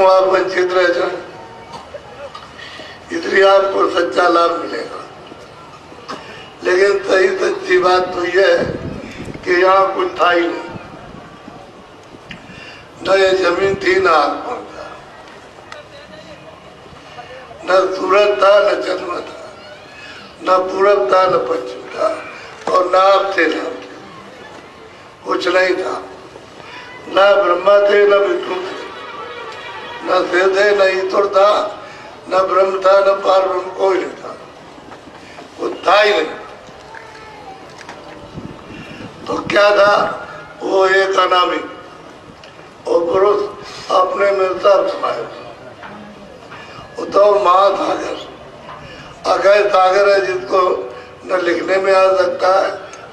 तुम आप वंचित रह जाए, इसलिए आपको सच्चा लाभ मिलेगा। लेकिन सही सच्ची बात तो यह है कि यहाँ कुछ था ही नहीं, न ये जमीन थी न आसमान था, न सूरज था न चंद्रमा था, न पूरब था न पश्चिम था, और न आप थे न कुछ नहीं था। न ब्रह्मा थे न विष्णु थे, न शिव थे न ईश्वर था, न ब्रह्म था न पार ब्रह्म, कोई नहीं था, कुछ था ही नहीं। तो क्या था? वो एक अनामी और पुरुष अपने में सब समाये। तो महासागर, अगय सागर है जिसको न लिखने में आ सकता है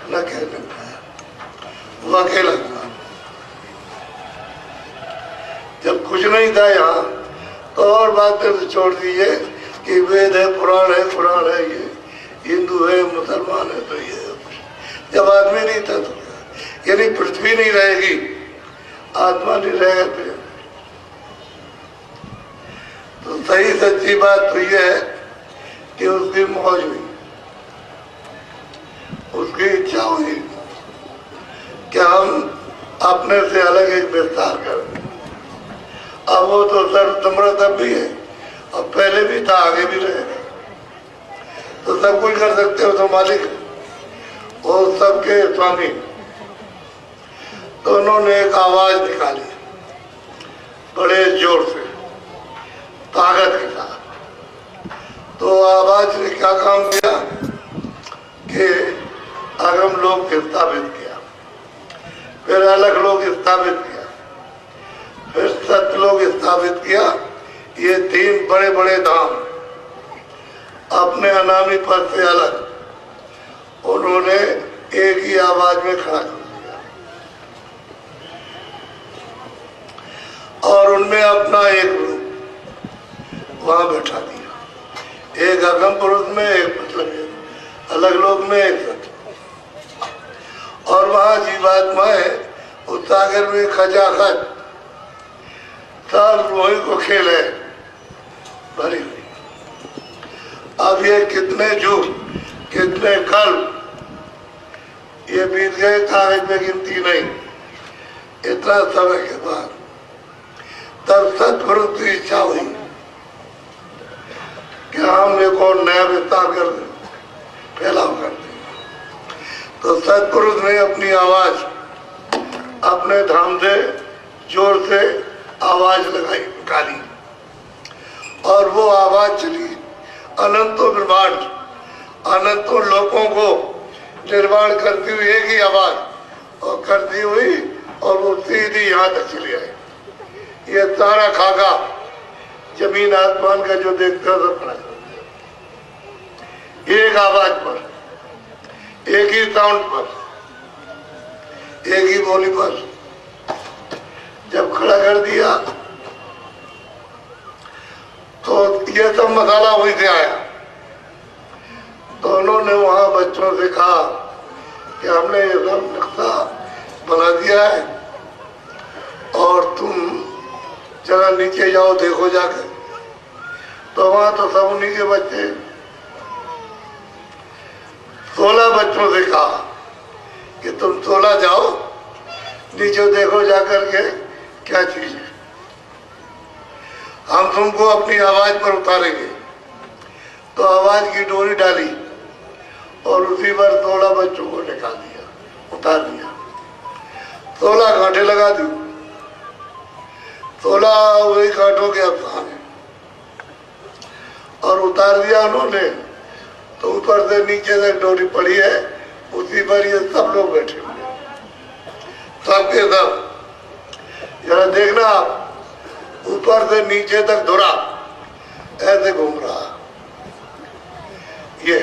न कहने में है, वो अकेला था। जब कुछ नहीं था यहाँ तो और बातें तो छोड़ दीजिए कि वेद है, पुराण है, ये हिंदू है, मुसलमान है, तो ये जब आदमी नहीं था तो यानी पृथ्वी नहीं रहेगी, आत्मा नहीं रहेगा तो सही सच्ची बात तो ये है कि उसकी मौज हुई, उसकी इच्छा हुई कि हम अपने से अलग एक विस्तार करें। अब वो तो सर्वसम्मत अब भी है और पहले भी था, आगे भी रहेगा, तो सब कुछ कर सकते हो, तो मालिक और सबके स्वामी। तो उन्होंने एक आवाज निकाली बड़े जोर से, ताकत के साथ। तो आवाज ने क्या काम किया कि अगम लोग स्थापित किया, फिर अलग लोग स्थापित किया, फिर सत्य लोग स्थापित किया। ये तीन बड़े बड़े धाम अपने अनामी पद से अलग उन्होंने एक ही आवाज में खड़ा कर दिया और उनमें अपना एक रूप वहां बैठा दिया, एक अगम पुरुष में, एक मतलब एक अलग लोग में, एक सत्य। और वहां जीवात्माएं उस सागर में खचाखच सब रोही को खेले भरी हुई। अब ये कितने युग, कितने कल ये बीत गए, कागज में गिनती नहीं। इतना समय के बाद तब सतगुरु की इच्छा हुई कि हम एक और नया विस्तार कर दें, फैलाव कर दें। तो सतपुरुष ने अपनी आवाज अपने धाम से जोर से आवाज लगाई, निकाली, और वो आवाज चली अनंतों ब्रह्मांड, अनंतों लोगों को निर्माण करती हुई एक ही आवाज और करती हुई, और वो सीधी यहाँ तक चली आई। ये सारा खाका जमीन आसमान का जो देखता है सब खड़ा कर दिया, एक आवाज पर, एक ही साउंड पर, एक ही बोली पर जब खड़ा कर दिया तो ये सब मसाला वहीं से आया। तो उन्होंने वहां बच्चों से कहा कि हमने ये सब नक्शा बना दिया है और तुम जरा नीचे जाओ, देखो जाकर। तो वहां तो सब उन्हीं के बच्चे, 16 बच्चों से कहा कि तुम 16 जाओ नीचे देखो जाकर के क्या चीज है, हम तुमको अपनी आवाज पर उतारेंगे। तो आवाज की डोरी डाली और उसी पर 16 बच्चों को निकाल दिया, उतार दिया। 16 कांटे लगा दी, 16 वही कांटों के अफसान है, और उतार दिया उन्होंने। तो ऊपर से नीचे तक डोरी पड़ी है, उसी पर ये सब लोग बैठे हुए, सबके सब। जरा देखना आप, ऊपर से नीचे तक धुरा ऐसे घूम रहा, ये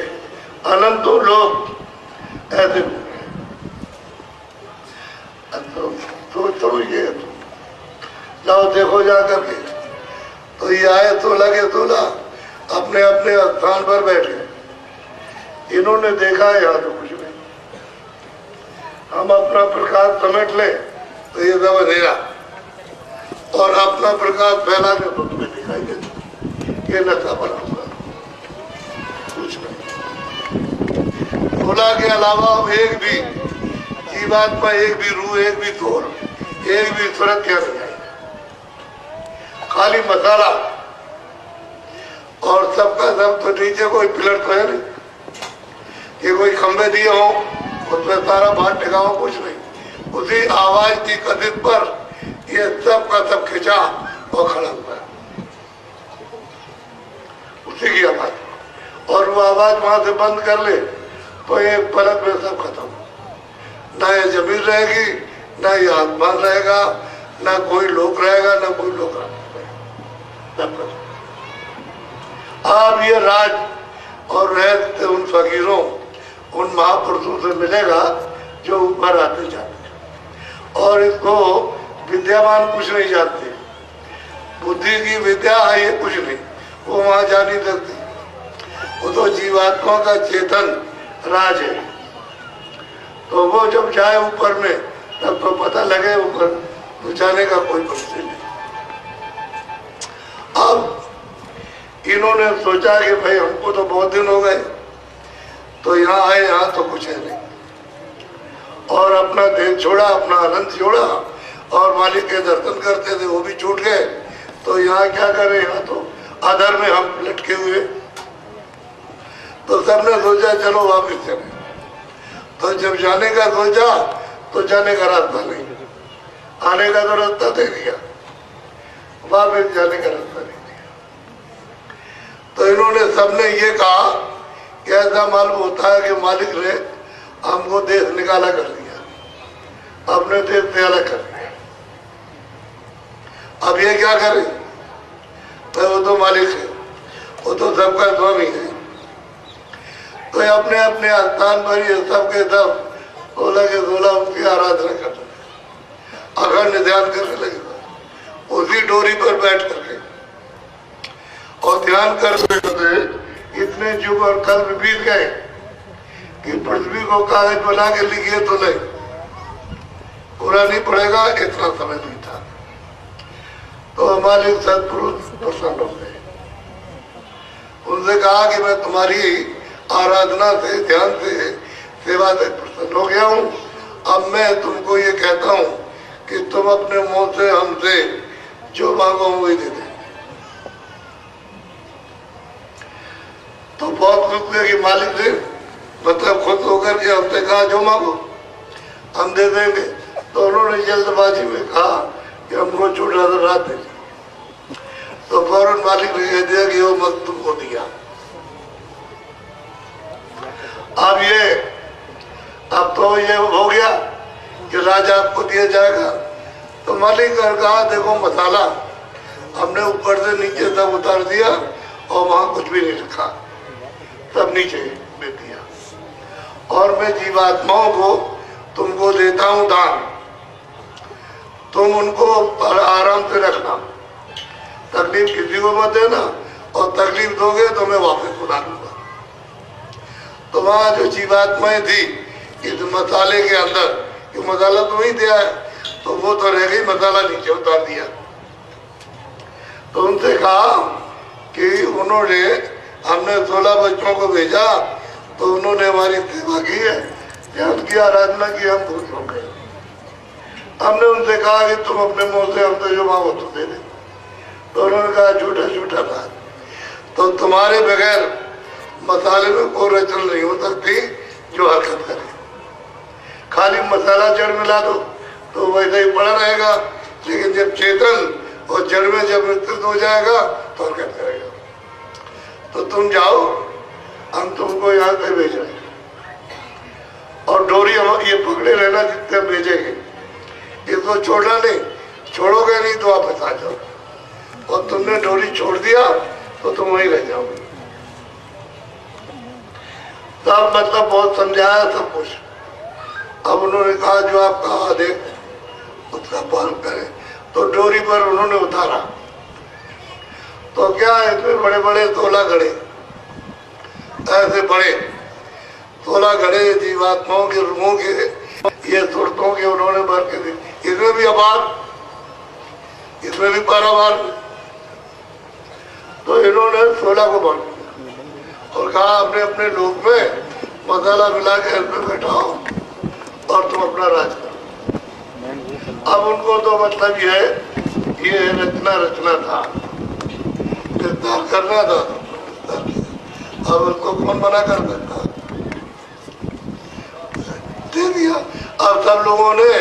अनंतों लोग ऐसे घूम रहे। तो ये जाओ देखो जा करके। तो ये आए 16 के 16 अपने अपने स्थान पर बैठे। इन्होंने देखा यहाँ तो कुछ नहीं, हम अपना प्रकाश समेट ले तो ये सब अंधेरा, और अपना प्रकाश फैलाने तो तुम्हें दिखाई देता ये नशा बना हुआ कुछ नहीं। भोला के अलावा एक भी जीवात्मा, एक भी रूह, एक भी तोड़, एक भी सूरत क्या नहीं आई, खाली मसाला। और सबका सब तो नीचे कोई पिलर तो है नहीं कि कोई खंबे दिए हो उसमें सारा भार टिकाओ, कुछ नहीं। उसी आवाज की कथित पर ये सब का सब खिंचा और खड़ा हुआ है, उसी की आवाज। और वो आवाज वहां से बंद कर ले तो एक पलक में सब खत्म। ना ये जमीन रहेगी, ना ये आसमान रहेगा, ना कोई लोक रहेगा, ना कोई लोक रहेगा, सब खत्म। अब ये राज और रहस्य उन फकीरों, उन महापुरुषों से मिलेगा जो ऊपर आते जाते हैं। और इसको विद्यावान कुछ नहीं जानते, बुद्धि की विद्या है ये कुछ नहीं, वो वहां जा नहीं सकती। वो तो जीवात्मा का चेतन राज है। तो वो जब जाए ऊपर में तब तो पता लगे ऊपर, तो जाने का कोई प्रश्न नहीं। अब इन्होंने सोचा कि भाई हमको तो बहुत दिन हो गए, तो यहाँ आए, यहाँ तो कुछ है नहीं, और अपना देह छोड़ा, अपना आनंद छोड़ा, और मालिक के दर्शन करते थे वो भी छूट गए, तो यहाँ क्या करें, यहाँ तो आधार में हम लटके हुए। तो सबने सोचा चलो वापिस चले। तो जब जाने का सोचा तो जाने का रास्ता नहीं, आने का तो रास्ता दे दिया, वापिस जाने का रास्ता नहीं दिया। तो इन्होंने सबने ये कहा कि ऐसा मालूम होता है कि मालिक ने हमको देश निकाला कर दिया, अपने देश से अलग कर दिया, अब ये क्या करें। तो वो तो मालिक है, वो तो सबका स्वामी है। तो अपने अपने स्थान पर ये सबके सब 16 के 16 उसकी आराधना करते लगे, अखंड ध्यान करने लगे, उसी डोरी पर बैठ करके। और ध्यान करते करते इतने युग और कल्प बीत गए कि पृथ्वी को कागज बना के लिखिए तो नहीं, पूरा नहीं पड़ेगा, इतना समय नहीं था। तो हमारे सत्पुरुष प्रसन्न हो गए, उनसे कहा कि मैं तुम्हारी आराधना से, ध्यान से, सेवा से प्रसन्न हो गया हूँ। अब मैं तुमको ये कहता हूँ कि तुम अपने मुंह से हमसे जो मांगो वही दे दें। तो बहुत खुश हुए कि मालिक ने मतलब खुश होकर के हमसे कहा जो मांगो हम दे देंगे। तो उन्होंने जल्दबाजी में कहा कि हमको छोटा सा रात दे। तो फौरन मालिक ने कह दिया कि वो मत तुमको दिया। अब तो ये हो गया कि राजा आपको दिया जाएगा। तो मालिक ने कहा देखो मसाला हमने ऊपर से नीचे सब उतार दिया और वहां कुछ भी नहीं रखा, सब नीचे दे दिया। और मैं जीवात्माओं को तुमको देता हूं दान, तुम उनको आराम से रखना, तकलीफ किसी को मत देना, और तकलीफ दोगे तो मैं वापस बुला लूंगा। तो वहां जो जीवात्माएं थी इस मसाले के अंदर, ये मसाला तो वही दिया है, तो वो तो रह गई, मसाला नीचे उतार दिया। तो उनसे कहा कि उन्होंने, हमने 16 बच्चों को भेजा तो उन्होंने हमारी सेवा की है, उनकी आराधना की, हम खुश हो गए। हमने उनसे कहा कि तुम अपने मुंह से हमसे जो मांगो तो दे दे। तो उन्होंने कहा झूठा झूठा बात, तो तुम्हारे बगैर मसाले में कोई रचना नहीं हो सकती जो हरकत करे। खाली मसाला जड़ मिला दो तो वैसे ही पड़ा रहेगा, लेकिन जब चेतन और जड़ में जब विस्तृत हो जाएगा तो हरकत करेगा। तो तुम जाओ, हम तुमको यहाँ से भेज रहे हैं, और डोरी हम ये पकड़े रहना जितने हम भेजेंगे, इसको छोड़ना नहीं, छोड़ोगे नहीं तो वापस आ जाओ, और तुमने डोरी छोड़ दिया तो तुम वहीं रह जाओगे। तब मतलब बहुत समझाया सब कुछ। अब उन्होंने कहा जो आपका आदेश उसका पालन करें। तो डोरी पर उन्होंने उतारा तो क्या इसमें बड़े बड़े 16 घड़े, ऐसे बड़े 16 घड़े जीवात्माओं के रूहों के, ये सुरतों के उन्होंने भर के दी। इसमें भी आवाज, इसमें भी पारावार। तो इन्होंने 16 को बांट दिया और कहा अपने अपने लोग में मसाला मिला के इसमें बैठाओ और तुम अपना राज करो। अब उनको तो मतलब ये रचना था, गिरफ्तार करना था। अब उनको कौन मना कर सकता, दे दिया। अब सब लोगों ने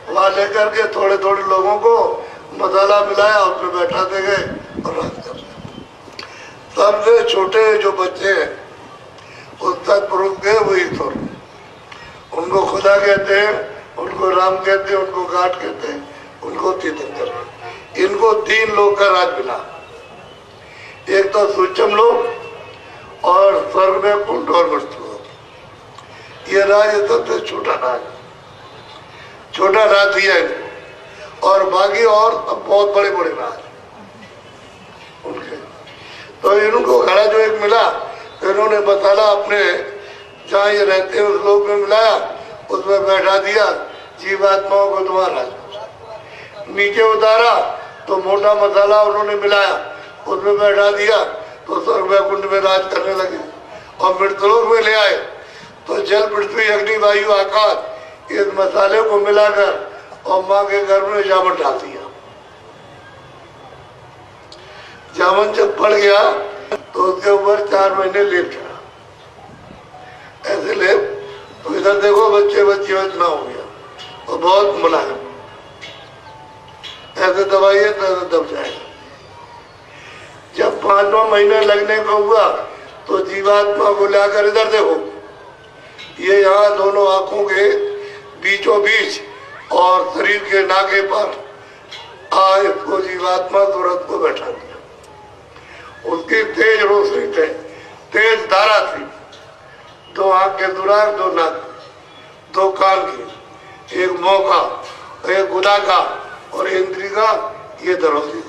वहां लेकर के थोड़े थोड़े लोगों को मसाला मिलाया, उसमें बैठा दे गए और राज कर रहे। सबसे छोटे जो बच्चे हैं उस तक पुरुष गए वही ईश्वर, उनको खुदा कहते हैं, उनको राम कहते हैं, उनको गाट कहते हैं, उनको तीर्थंकर। इनको 3 लोग का राज मिला, एक तो सूक्ष्म लोग और स्वर्ग में कुंड और मृत्यु। ये राज सबसे छोटा राज दिया है और बाकी और बहुत बड़े बड़े राज उनके। तो इनको घड़ा जो एक मिला, इन्होंने मसाला अपने जहाँ ये रहते हैं उस लोग में मिलाया, उसमें बैठा दिया, जीवात्माओं को तुम्हारा नीचे उतारा तो मोटा मसाला उन्होंने मिलाया, उसमें बैठा दिया तो स्वर्ग वैकुंठ में राज करने लगे। और मृतलोक में ले आए तो जल पृथ्वी अग्नि वायु आकाश इस मसाले को मिलाकर और माँ के गर्भ में जामन डाल दिया। जामन जब पड़ गया तो उसके ऊपर 4 महीने लेप चढ़ा, ऐसे लेप। तो इधर देखो बच्चे बचना हो गया और बहुत मुलायम, ऐसे दबाइए तो ऐसे दब जाएगा। जब 5वां महीने लगने को हुआ तो जीवात्मा को लाकर इधर देखो, ये यहाँ दोनों आंखों के बीचों बीच और शरीर के नाके पर इसको जीवात्मा तुरंत को बैठा दिया। उसकी तेज रोशनी थे, तेज धारा थी, 2 आंख के दुराग, 2 नाक, 2 कान की, एक मुंह का, एक गुदा का और इंद्री का, ये दरोसी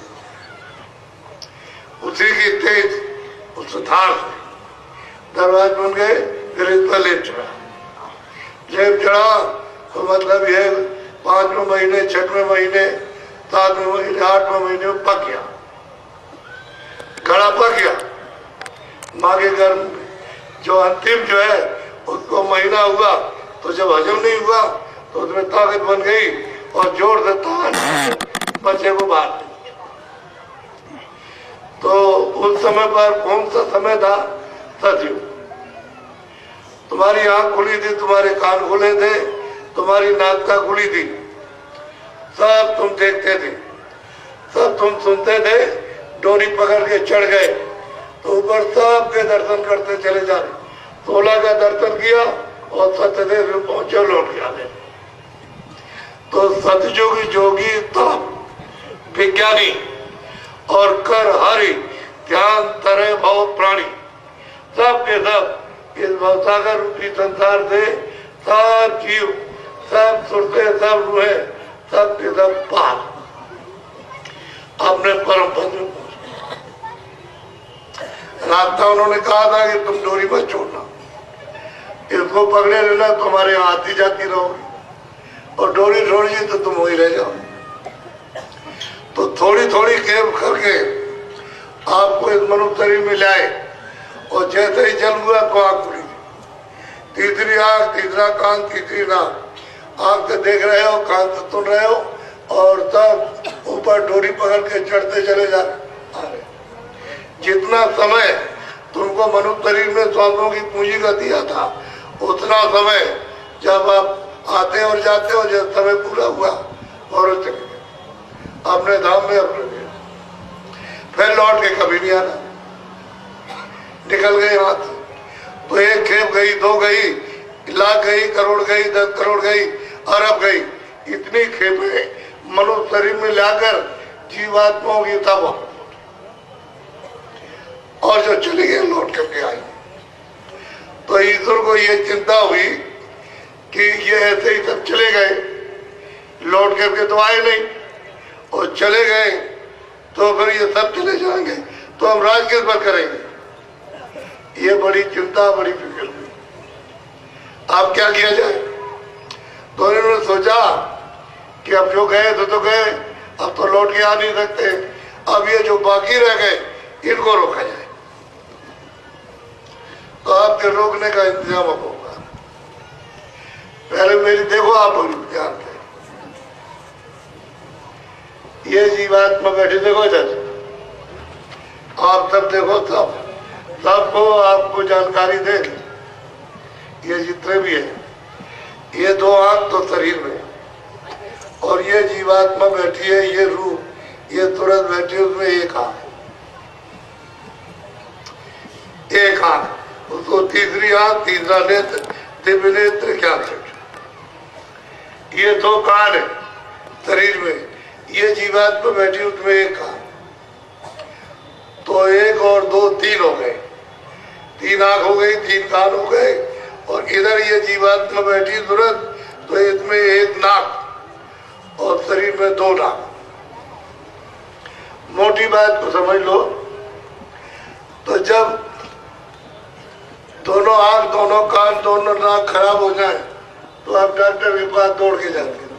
उसी की तेज उस धार से दरवाज बन गए। फिर इस पर लेप चढ़ा तो मतलब ये 5वें महीने, 6वें महीने, 7वें महीने, 8वें महीने में पक गया, घड़ा पक गया माँ के गर्भ में। जो अंतिम जो है उसको महीना हुआ तो जब हजम नहीं हुआ तो उसमें ताकत बन गई और जोर से तान बच्चे को बाहर। तो उस समय पर कौन सा समय था? सतयुग। तुम्हारी आंख खुली थी, तुम्हारे कान खुले थे, तुम्हारी नाक खुली थी, सब तुम देखते थे, सब तुम सुनते थे। डोरी पकड़ के चढ़ गए तो ऊपर सबके दर्शन करते चले जा रहे। 16 का दर्शन किया और सत्यदेव में पहुंचे, लौट के आ गए। तो सतयुगी जोगी तप विज्ञानी और कर हरि ध्यान तरह भव प्राणी, सब के सब इस भवसागर रूपी संसार से सब जीव, सब सुरते, सब रूहे, सब के सब पार अपने परम पद में। रास्ता उन्होंने कहा था कि तुम डोरी मत छोड़ना, इसको पकड़े रहना, तुम्हारे आती जाती रहोगी, और डोरी छोड़िए तो तुम वही रह जाओ। तो थोड़ी थोड़ी खेप करके आपको इस मनुष्य शरीर में लाए और जैसे ही जल हुआ तो आँख खुली, तीसरी आँख, तीसरा कान, तीसरी नाक। आँख से देख रहे हो, कान से सुन रहे हो और तब ऊपर डोरी पकड़ के चढ़ते चले जा रहे। जितना समय तुमको मनुष्य शरीर में सांसों की पूंजी का दिया था, उतना समय जब आप आते और जाते हो, जब समय पूरा हुआ और चले गए अपने धाम में, अपने लिए फिर लौट के कभी नहीं आना। निकल गए हाथ, तो 1 खेप गई, 2 गई, लाख गई, करोड़ गई, 10 करोड़ गई, अरब गई, इतनी खेपें मनुष्य शरीर में लाकर जीवात्माओं की तब और जो चली गई लौट करके आई। तो ईश्वर को ये चिंता हुई कि ये ऐसे ही सब चले गए, लौट करके तो आए नहीं और चले गए, तो फिर ये सब चले जाएंगे तो हम राज किस पर करेंगे। ये बड़ी चिंता, बड़ी फिक्र हुई। अब क्या किया जाए? तो इन्होंने सोचा कि अब जो गए तो गए, अब तो लौट के आ नहीं सकते, अब ये जो बाकी रह गए इनको रोका जाए। तो आपके रोकने का इंतजाम अब होगा। पहले मेरी देखो आप ध्यान से, ये जीवात्मा बैठी देखो इधर, आप सब देखो, सबको आपको जानकारी दे। ये जितने भी है, ये दो आंख तो शरीर में, और ये जीवात्मा बैठी है, ये रूह, ये तुरंत बैठी है, उसमें एक आंख, एक आंख, उसको तीसरी आंख, तीसरा नेत्र, दिव्य नेत्र, क्या ये दो कान है शरीर में, ये जीवात्मा बैठी उसमें एक कान, तो एक और दो तीन हो गए, तीन आंख हो गई, तीन कान हो गए, और इधर ये जीवात्मा बैठी तुरंत, तो इसमें एक नाक और शरीर में दो नाक। मोटी बात को समझ लो, तो जब दोनों आंख, दोनों कान, दोनों नाक खराब हो जाए तो आप डॉक्टर के पास दौड़ के जाते हैं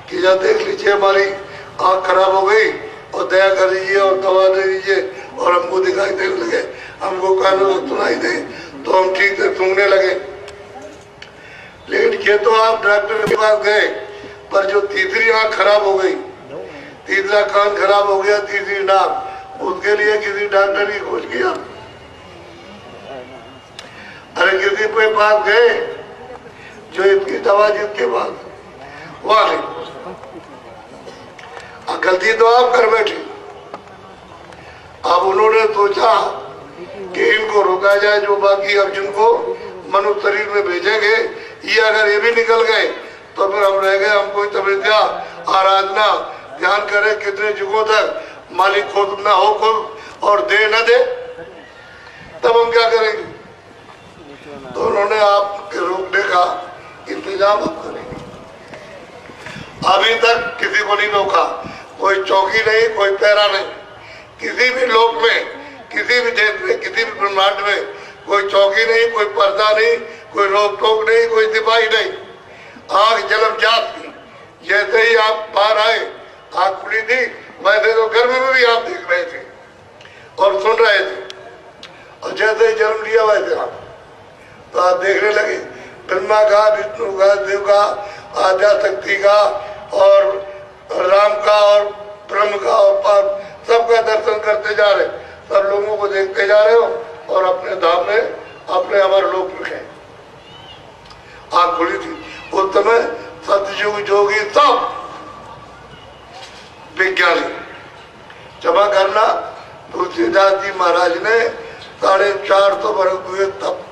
कि जा देख लीजिए हमारी आंख खराब हो गई और दया कर लीजिए और दवा दे दीजिए और हमको दिखाई देने लगे, हमको कानों से सुनाई दे तो हम ठीक से सूंघने लगे। लेकिन ये तो आप डॉक्टर के पास गए, पर जो तीसरी आंख खराब हो गई, तीसरा कान खराब हो गया, तीसरी नाक, उसके लिए किसी डॉक्टर की खोज किया? अरे किसी के पास गए जो इसकी दवा जिसके पास, वहां नहीं। गलती तो आप कर बैठे। अब उन्होंने सोचा कि इनको रोका जाए, जो बाकी अर्जुन को मनुष्य शरीर में भेजेंगे, ये अगर ये भी निकल गए तो फिर हम रह गए, हम कोई तपस्या, आराधना, ध्यान करें कितने युगों तक, मालिक खुद न हो खुद और दे न दे, तब हम क्या करेंगे? तो उन्होंने आपके रोकने का इंतजाम आप करेंगे। अभी तक किसी को नहीं रोका, कोई चौकी नहीं, कोई पैरा नहीं, किसी भी लोक में, किसी भी देश में, किसी भी ब्रह्मांड में कोई चौकी नहीं, कोई पर्दा नहीं, कोई रोक टोक नहीं, कोई सिपाही नहीं। आग जलम जात थी, जैसे ही आप बाहर आए आग खुली थी, वैसे तो गर्भ में भी आप देख रहे थे और सुन रहे थे, और जैसे ही जन्म लिया वैसे आप तो आप देखने लगे। ब्रह्मा का, विष्णु का, देव का, आद्या शक्ति का और राम का और ब्रह्म का और सबका दर्शन करते जा रहे, सब लोगों को देखते जा रहे हो और अपने धाम में, अपने अमर लोक में गए। आग खुली थी उस समय, सतयुग जोगी सब विज्ञानी। क्षमा करना, तुलसीदास जी महाराज ने 450 वर्ष हुए तब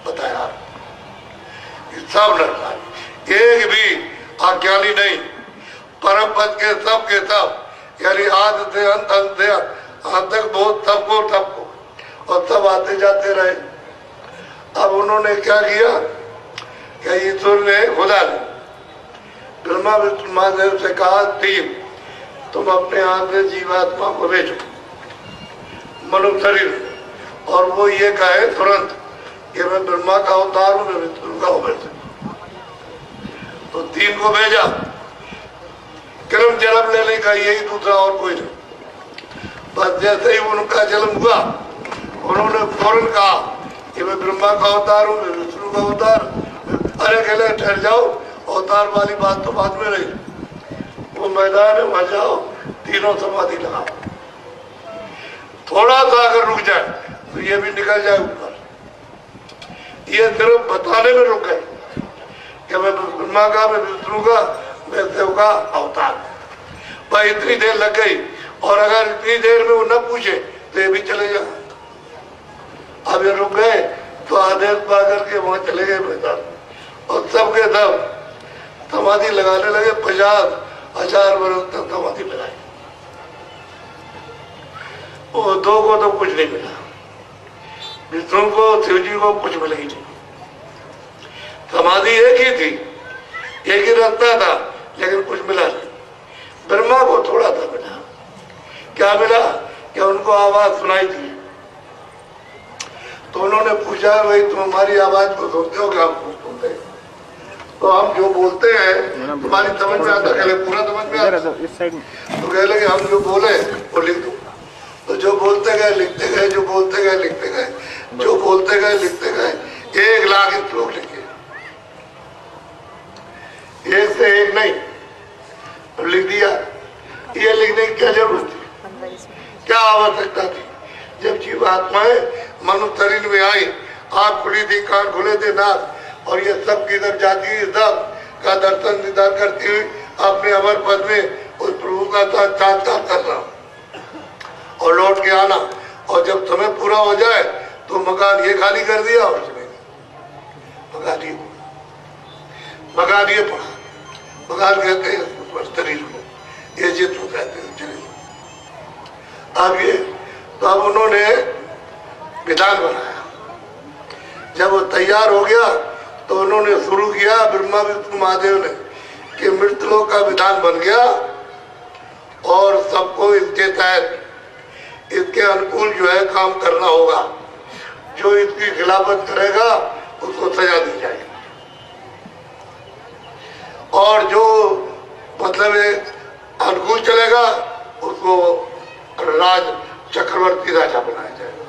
बताया, सब लड़का, एक भी अज्ञानी नहीं, परम पद के सब, यानी आदि से अंत, अंत से अंत तक, बहुत सबको, और सब आते जाते रहे। अब उन्होंने क्या किया कि ईश्वर ने, खुदा ने ब्रह्मा विष्णु महादेव से कहा, तीन तुम अपने हाथ में जीवात्मा को भेजो मनुष्य शरीर, और वो ये कहे तुरंत कि मैं ब्रह्मा का अवतार हूँ, मैं विष्णु का अवतार। तो तीन को भेजा, क्रम जन्म लेने का यही दूसरा और कोई नहीं। बस जैसे ही उनका जन्म हुआ, उन्होंने फौरन कहा कि मैं ब्रह्मा का अवतार हूँ, मैं विष्णु का अवतार। अरे कहले ठहर जाओ, अवतार वाली बात तो बाद में रही, वो मैदान है, वहां जाओ, तीनों समाधि लगाओ। थोड़ा सा अगर रुक जाए तो ये भी निकल जाए ऊपर। ये सिर्फ बताने में रुक गए कि मैं ब्रह्मा का, मैं विष्णु का, मैं देव का अवतार। भाई इतनी देर लग गई, और अगर इतनी देर में वो न पूछे तो ये भी चले जाए। अब ये रुक गए तो आदेश पा करके वहां चले गए मैदान, और सबके सब समाधि लगाने लगे। 50,000 वर्ष तक समाधि लगाई। वो दो को तो कुछ नहीं मिला, विष्णु को, शिव जी को कुछ मिला ही नहीं। समाधि एक ही थी, एक ही रास्ता था, लेकिन कुछ मिला नहीं। ब्रह्मा को थोड़ा सा मिला। क्या मिला? कि उनको आवाज सुनाई थी। तो उन्होंने पूछा, भाई तुम हमारी आवाज को सुनते हो? क्या आपको सुनते? तो हम जो बोलते हैं तुम्हारी समझ में आता, कहले पूरा समझ में आता, तो कह लगे हम जो बोले वो लिख दो। तो जो बोलते गए लिखते गए, जो बोलते गए लिखते गए, जो बोलते गए लिखते गए, 1 लाख श्लोक लिखे, एक से एक नहीं, तो लिख दिया। ये लिखने की क्या जरूरत थी, क्या आवश्यकता थी? जब जीवात्माएं मनुष्य शरीर में आई, आँख खुली थी, कान खुले थे, नाक, और ये सब किधर जाती है, सब का दर्शन दीदार करती हुई अपने अमर पद में उस प्रभु का साक्षात्कार करना और लौट के आना। और जब समय पूरा हो जाए तो मकान ये खाली कर दिया और चले गए। मकान ये पड़ा, मकान कहते हैं शरीर को, ये जित्व कहते हैं चले। अब ये तो अब उन्होंने विधान बनाया। जब वो तैयार हो गया तो उन्होंने शुरू किया, ब्रह्मा विष्णु महादेव ने, कि मृतलोक का विधान बन गया और सबको इसके तहत इसके अनुकूल जो है काम करना होगा। जो इसकी खिलाफत करेगा उसको सजा दी जाएगी, और जो मतलब अनुकूल चलेगा उसको राज चक्रवर्ती राजा बनाया जाएगा,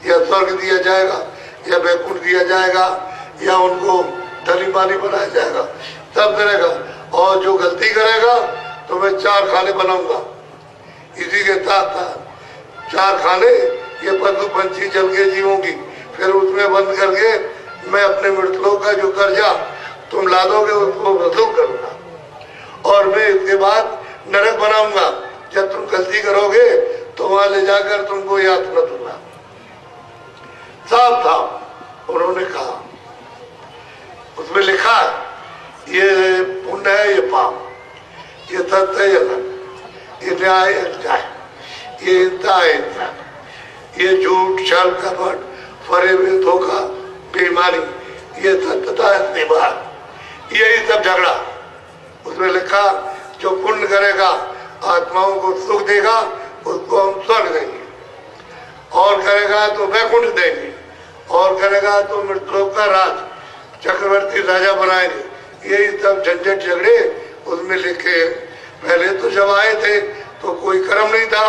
या स्वर्ग दिया जाएगा, या वैकुंठ दिया जाएगा, या उनको धनी मानी बनाया जाएगा, सब करेगा। और जो गलती करेगा तो मैं 4 खाने बनाऊंगा, इसी के साथ साथ 4 खाने ये पशु पंछी जल के जीवों की, फिर उसमें बंद करके मैं अपने मृतलोक का जो कर्जा तुम ला दोगे उसको वसूल करूंगा, और मैं इसके बाद नरक बनाऊंगा। जब तुम गलती करोगे तो वहां ले जाकर तुमको यातना दूंगा। साफ साफ उन्होंने कहा, उसमें लिखा ये पुण्य है, ये पाप, ये सत्य है, ये असत्य, ये न्याय है, अन्याय, ये हिंसा है, हिंसा, ये झूठ छल कपट फरे में धोखा बेईमानी, ये सत्यता है, निभान, यही सब झगड़ा। उसमें लिखा जो पुण्य करेगा आत्माओं को सुख देगा, उसको हम स्वर्ग देंगे, और करेगा तो वैकुंठ देंगे, और करेगा तो मृतलोक का राज चक्रवर्ती राजा बनाएंगे। यही सब झंझट झगड़े उसमें लिखे। पहले तो जब आए थे तो कोई कर्म नहीं था,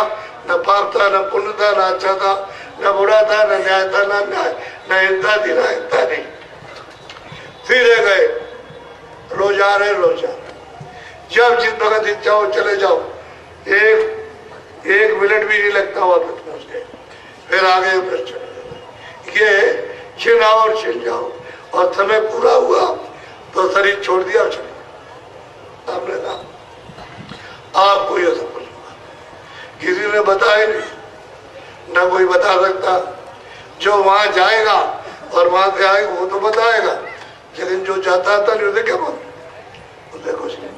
न पाप था, न पुण्य था, न अच्छा था, न बुरा था, न न्याय था, न न्याय, न हिंसा थी, न हिंसा नहीं। सीधे गए, रोज आ रहे, रोज आ रहे, जब जिस वक्त इच्छा हो चले जाओ, एक मिनट भी नहीं लगता हुआ तक पहुंच गए, फिर आगे फिर चले। ये छिन आओ और छिन जाओ, और समय पूरा हुआ तो शरीर छोड़ दिया और चले। आपने कहा आपको ये सब बोलूंगा, किसी ने बताया नहीं, ना कोई बता सकता। जो वहां जाएगा और वहां से आएगा वो तो बताएगा, लेकिन जो जाता था नहीं उसे क्या बोल, उसे कुछ नहीं।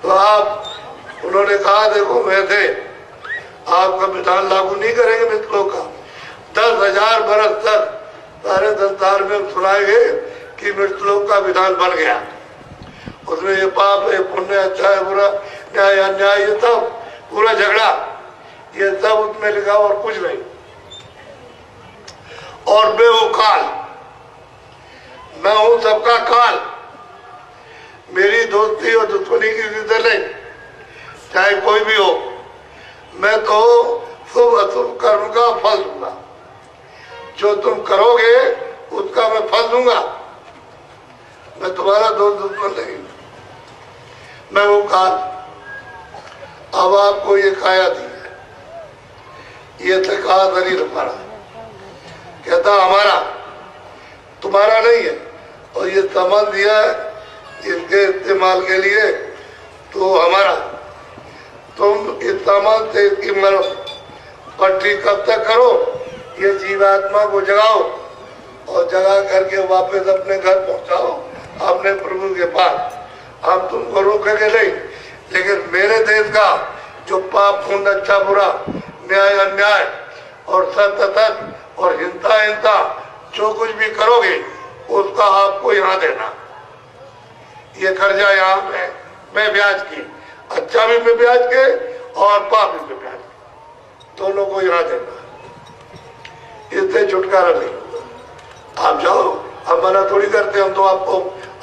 तो आप, उन्होंने कहा देखो वैसे आपका विधान लागू नहीं करेंगे मित्रों का। 10,000 बरस तक सारे संसार में सुनाए गए कि मृतलोक का विधान बन गया, उसमें ये पाप है, पुण्य, अच्छा है, बुरा, न्याय, अन्याय, ये सब पूरा झगड़ा, ये सब उसमें लिखा और कुछ नहीं। और मैं हूं काल, मैं हूं सबका काल, मेरी दोस्ती और दुश्मनी किसी से नहीं, चाहे कोई भी हो। मैं तो शुभ अशुभ कर्म का फल दूंगा, जो तुम करोगे उसका मैं फल दूंगा। मैं तुम्हारा दोस्त दुश्मन नहीं, मैं वो काल। अब आपको ये काया दी है, ये था कहा शरीर हमारा, कहता हमारा, तुम्हारा नहीं है, और ये सामान दिया है इसके इस्तेमाल के लिए, तो हमारा। तुम इस सामान से इसकी पट्टी कब तक करो, ये जीवात्मा को जगाओ, और जगा करके वापस अपने घर पहुंचाओ, अपने प्रभु के पास। हम तुमको रोकेंगे नहीं, लेकिन मेरे देश का जो पाप पुण्य, अच्छा बुरा, न्याय अन्याय, और सत्य असत, और हिंसा हिंसा, जो कुछ भी करोगे उसका आपको यहाँ देना। ये कर्जा यहाँ पे ब्याज की, अच्छा भी पे ब्याज के और पाप भी पे ब्याज के, दोनों को यहाँ देना। इससे छुटकारा नहीं। आप जाओ हम मना थोड़ी करते, हम तो आपको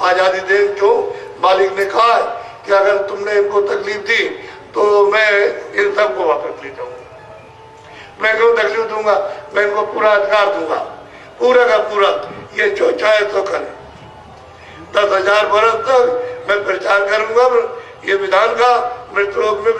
आज़ादी दें। क्यों? मालिक ने कहा है कि अगर तुमने इनको तकलीफ दी तो मैं इन सबको वापस ले जाऊंगा। मैं क्यों तकलीफ दूंगा? मैं इनको पूरा अधिकार दूंगा, पूरा का पूरा। ये जो चाहे तो करें। 10,000 बरस तक मैं प्रचार करूंगा ये विधान का। मृतलोक में